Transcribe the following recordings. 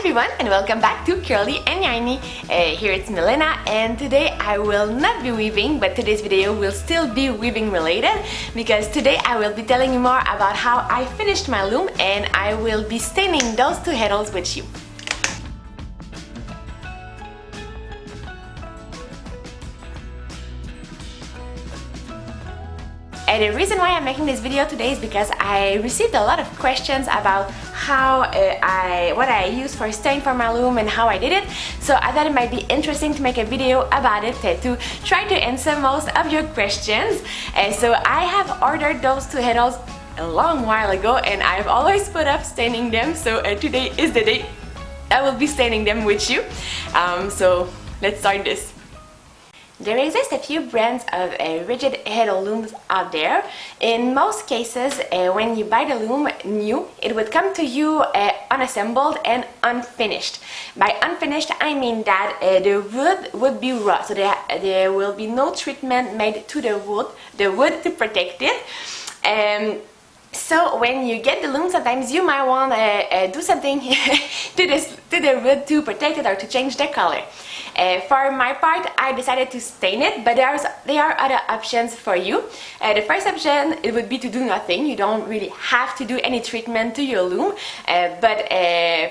everyone, and welcome back to Curly-n-Yarny. Here it's Milena, and today I will not be weaving, but today's video will still be weaving related because today I will be telling you more about how I finished my loom, and I will be staining those two heddles with you. And the reason why I'm making this video today is because I received a lot of questions about how what I use for stain for my loom and how I did it. So I thought it might be interesting to make a video about it to try to answer most of your questions. So I have ordered those two heddles a long while ago, and I've always put up staining them. So today is the day I will be staining them with you. So let's start this. There exist a few brands of rigid Heddle looms out there. In most cases, when you buy the loom new, it would come to you unassembled and unfinished. By unfinished, I mean that the wood would be raw, so there will be no treatment made to the wood to protect it. So when you get the loom, sometimes you might want to do something to the wood to protect it or to change the color. For my part, I decided to stain it, but there are other options for you. The first option, it would be to do nothing. You don't really have to do any treatment to your loom, but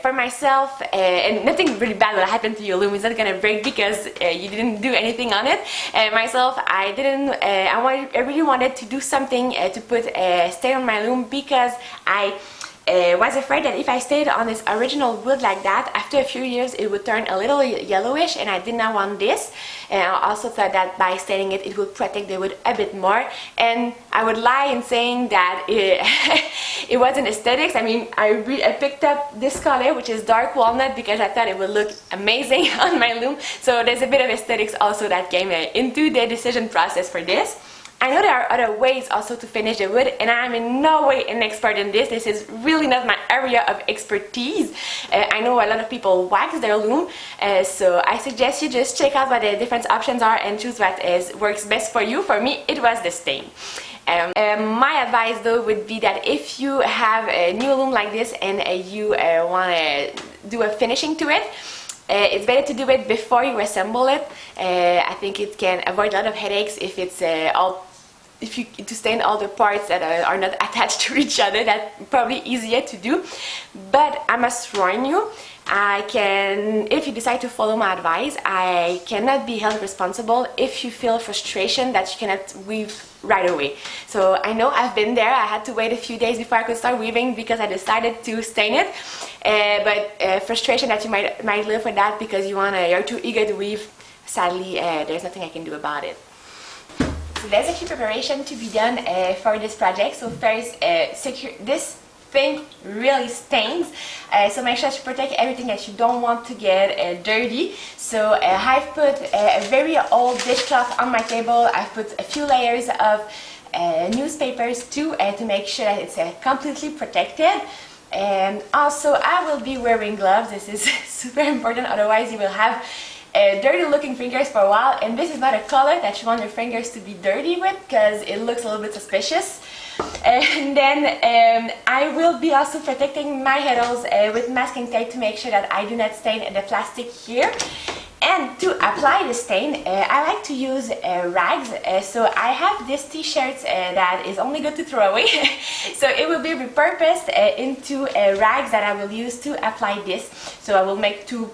for myself, and nothing really bad will happen to your loom. It's not gonna break because you didn't do anything on it. Myself, I really wanted to do something to put a stain on my loom because I was afraid that if I stayed on this original wood like that, after a few years it would turn a little yellowish, and I did not want this. And I also thought that by staining it, it would protect the wood a bit more. And I would lie in saying that it wasn't aesthetics. I mean, I picked up this color, which is dark walnut, because I thought it would look amazing on my loom. So there's a bit of aesthetics also that came into the decision process for this. I know there are other ways also to finish the wood, and I'm in no way an expert in this. This is really not my area of expertise. I know a lot of people wax their loom, so I suggest you just check out what the different options are and choose what works best for you. For me, it was the stain. My advice though would be that if you have a new loom like this and you want to do a finishing to it, it's better to do it before you assemble it. I think it can avoid a lot of headaches if it's to stain all the parts that are not attached to each other. That's probably easier to do. But I must warn you, if you decide to follow my advice, I cannot be held responsible if you feel frustration that you cannot weave right away. So I know I've been there. I had to wait a few days before I could start weaving because I decided to stain it. But frustration that you might live with that because you're too eager to weave. Sadly, there's nothing I can do about it. So there's a few preparation to be done for this project. So first, this thing really stains, so make sure to protect everything that you don't want to get dirty. So I've put a very old dishcloth on my table. I've put a few layers of newspapers too to make sure that it's completely protected. And also I will be wearing gloves. This is super important, otherwise you will have dirty looking fingers for a while, and this is not a color that you want your fingers to be dirty with because it looks a little bit suspicious. And then I will be also protecting my heddles with masking tape to make sure that I do not stain the plastic here. And to apply the stain, I like to use rags. So I have this t-shirt that is only good to throw away. So it will be repurposed into rags that I will use to apply this. So I will make two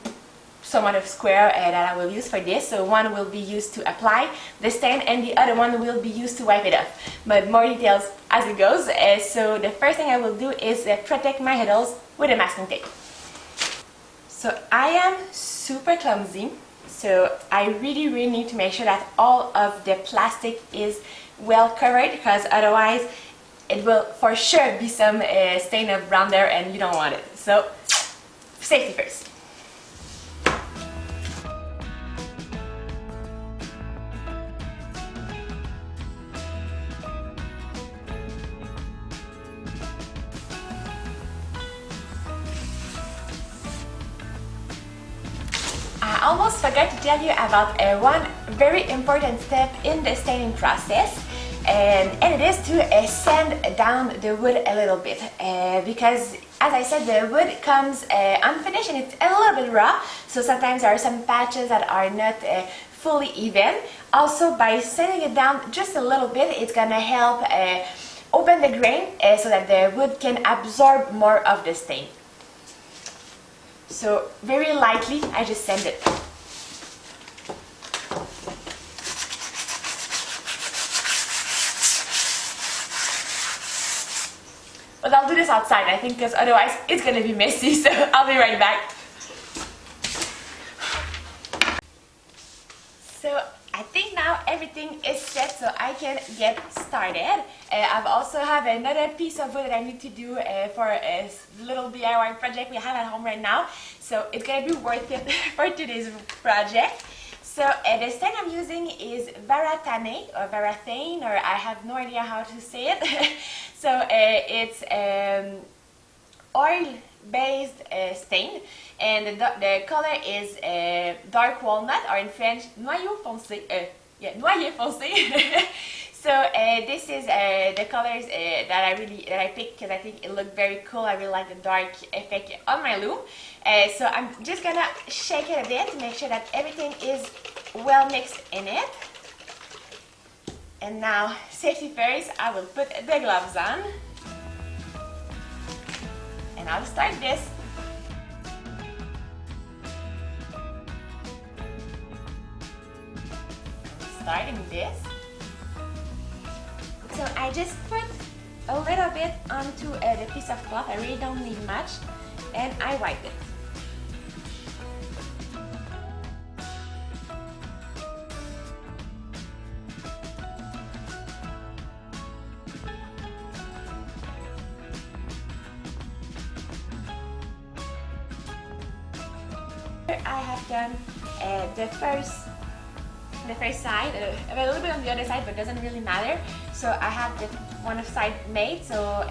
somewhat of square that I will use for this. So one will be used to apply the stain and the other one will be used to wipe it off. But more details as it goes. So the first thing I will do is protect my heddles with a masking tape. So I am super clumsy, so I really need to make sure that all of the plastic is well covered, because otherwise it will for sure be some stain of brown there and you don't want it. So safety first. I almost forgot to tell you about one very important step in the staining process, and it is to sand down the wood a little bit, because as I said, the wood comes unfinished and it's a little bit raw, so sometimes there are some patches that are not fully even. Also, by sanding it down just a little bit, it's gonna help open the grain so that the wood can absorb more of the stain. So very lightly, I just sand it. But I'll do this outside, I think, because otherwise it's gonna be messy, so I'll be right back. So I think now everything is set, so I can get started. I've also have another piece of wood that I need to do for a little DIY project we have at home right now. So it's gonna be worth it for today's project. So the stain I'm using is Varatane or Varathane, or I have no idea how to say it. So it's oil-based stain, and the color is dark walnut, or in French, noyau foncé. Noyer foncé. So this is the colors that I picked because I think it looked very cool. I really like the dark effect on my loom. So I'm just gonna shake it a bit to make sure that everything is well mixed in it. And now, safety first, I will put the gloves on. And I'll start this. Starting this. So I just put a little bit onto the piece of cloth. I really don't need much. And I wipe it. I have done the first side, a little bit on the other side, but doesn't really matter. So I have the one side made, so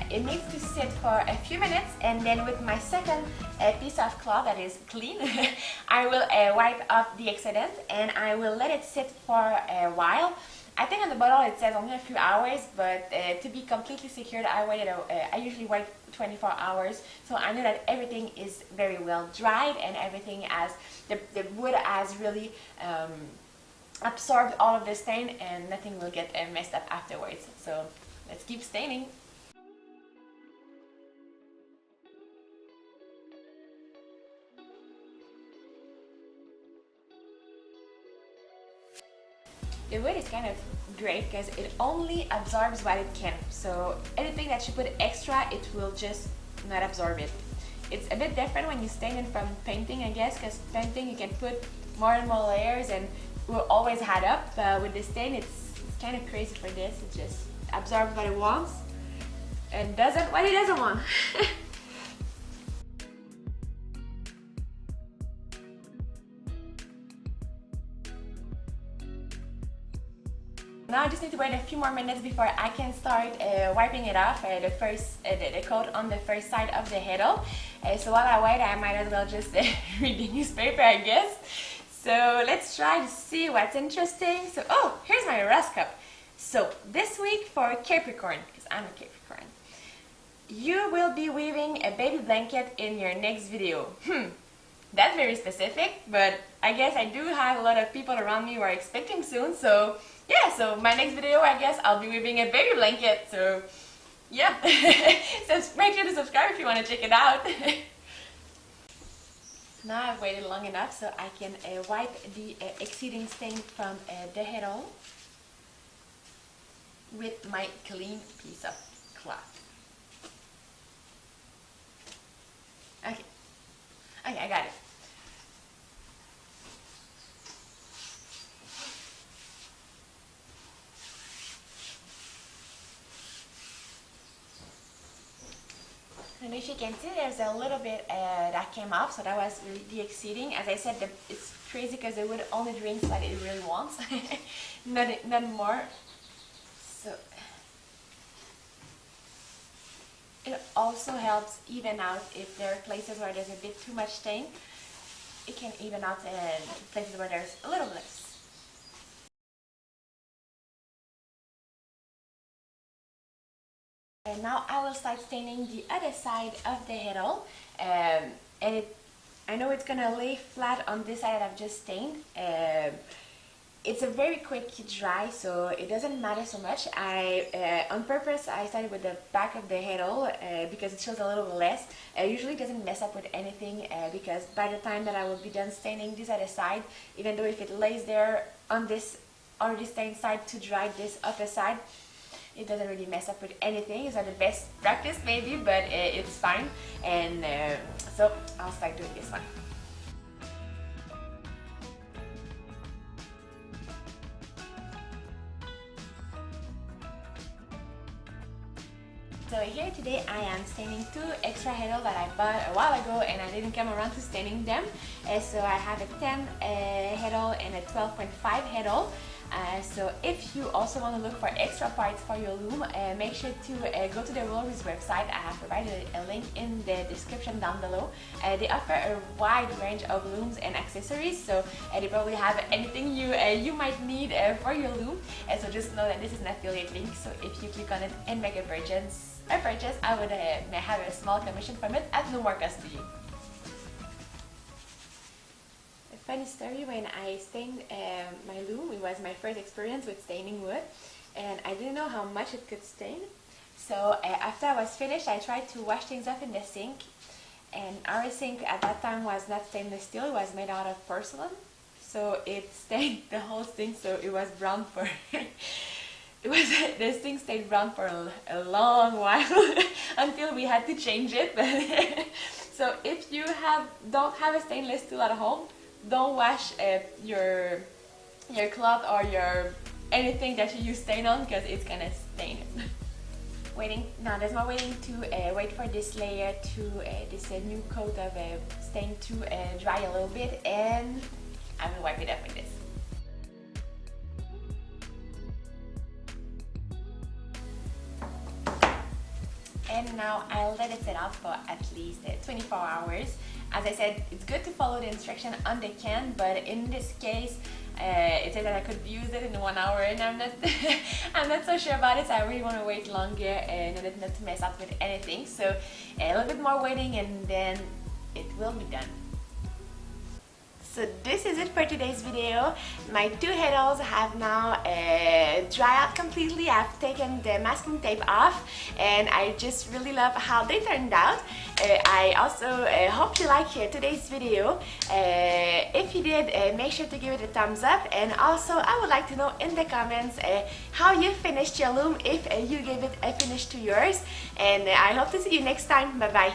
it needs to sit for a few minutes, and then with my second piece of cloth that is clean, I will wipe off the excess and I will let it sit for a while. I think on the bottle it says only a few hours, but to be completely secured, I usually wait 24 hours, so I know that everything is very well dried and everything the wood has really absorbed all of the stain, and nothing will get messed up afterwards. So let's keep staining. The wood is kind of great because it only absorbs what it can. So anything that you put extra, it will just not absorb it. It's a bit different when you stain it from painting, I guess, because painting you can put more and more layers and it will always add up. With the stain, it's kind of crazy for this. It just absorbs what it wants and doesn't what it doesn't want. Now I just need to wait a few more minutes before I can start wiping it off, the coat on the first side of the Heddle. So while I wait, I might as well just read the newspaper, I guess. So let's try to see what's interesting. So, oh, here's my horoscope. So this week for Capricorn, because I'm a Capricorn, you will be weaving a baby blanket in your next video. That's very specific, but I guess I do have a lot of people around me who are expecting soon, so yeah, so my next video, I guess I'll be weaving a baby blanket, so yeah. So make sure to subscribe if you want to check it out. Now I've waited long enough so I can wipe the exceeding stain from the Heddle with my clean piece of cloth. Okay, I got it. And if you can see, there's a little bit that came off, so that was really the exceeding. As I said, it's crazy because the wood only drinks what it really wants, not more. So it also helps even out if there are places where there's a bit too much stain. It can even out places where there's a little less. And now I will start staining the other side of the heddle. I know it's gonna lay flat on this side that I've just stained. It's a very quick dry, so it doesn't matter so much. On purpose, I started with the back of the heddle because it shows a little less. Usually it doesn't mess up with anything because by the time that I will be done staining this other side, even though if it lays there on this already stained side to dry this upper side, it doesn't really mess up with anything. It's not the best practice maybe, but it's fine. And so I'll start doing this one. So here today I am staining two extra Heddle that I bought a while ago and I didn't come around to staining them. So I have a 10 Heddle and a 12.5 Heddle. So if you also want to look for extra parts for your loom, make sure to go to the Rollers website. I have provided a link in the description down below. They offer a wide range of looms and accessories, so they probably have anything you might need for your loom. So just know that this is an affiliate link, so if you click on it and make a purchase, I would have a small commission from it at no more cost to you. Funny story, when I stained my loom, it was my first experience with staining wood and I didn't know how much it could stain. So after I was finished, I tried to wash things off in the sink, and our sink at that time was not stainless steel, it was made out of porcelain, so it stained the whole sink, so it was brown for the sink stayed brown for a long while until we had to change it. So if you don't have a stainless steel at home, don't wash your cloth or anything that you use stain on, because it's gonna stain it. Now there's more waiting to wait for this layer to this new coat of stain to dry a little bit, and I will wipe it up with this. And now I'll let it sit out for at least 24 hours. As I said, it's good to follow the instruction on the can, but in this case, it said that I could use it in 1 hour, and I'm not so sure about it, so I really want to wait longer in order not to mess up with anything. So a little bit more waiting and then it will be done. So this is it for today's video. My two Heddles have now dried out completely. I've taken the masking tape off and I just really love how they turned out. I also hope you liked today's video. If you did, make sure to give it a thumbs up, and also I would like to know in the comments how you finished your loom, if you gave it a finish to yours, and I hope to see you next time. Bye bye.